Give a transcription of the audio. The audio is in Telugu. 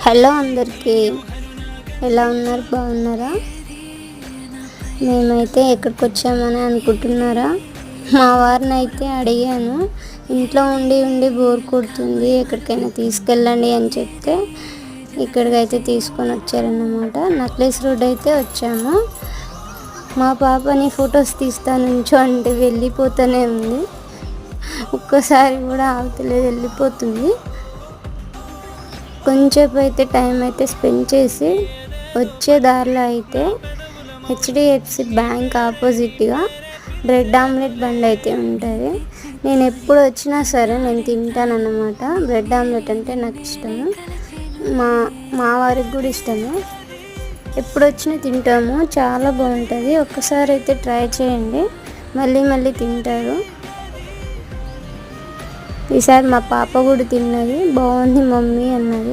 హలో అందరికీ, ఎలా ఉన్నారు? బాగున్నారా? మేమైతే ఎక్కడికి వచ్చామని అనుకుంటున్నారా? మా వారిని అయితే అడిగాను, ఇంట్లో ఉండి ఉండి బోర్ కొడుతుంది, ఎక్కడికైనా తీసుకెళ్ళండి అని చెప్తే ఇక్కడికైతే తీసుకొని వచ్చారన్నమాట. నక్లెస్ రోడ్ అయితే వచ్చాము. మా పాపని ఫొటోస్ తీస్తానుంచో అంటే వెళ్ళిపోతూనే ఉంది, ఒక్కసారి కూడా ఆగుతలేదు, వెళ్ళిపోతుంది. కొంచెంసేపు అయితే టైం అయితే స్పెండ్ చేసి వచ్చే దారిలో అయితే హెచ్డిఎఫ్సి బ్యాంక్ ఆపోజిట్గా బ్రెడ్ ఆమ్లెట్ బండి అయితే ఉంటుంది. నేను ఎప్పుడు వచ్చినా సరే నేను తింటానన్నమాట. బ్రెడ్ ఆమ్లెట్ అంటే నాకు ఇష్టము, మా వారికి కూడా ఇష్టము. ఎప్పుడు వచ్చినా తింటాము, చాలా బాగుంటుంది. ఒక్కసారి అయితే ట్రై చేయండి, మళ్ళీ మళ్ళీ తింటారు. ఈసారి మా పాప కూడా తిన్నది, బాగుంది మమ్మీ అన్నది.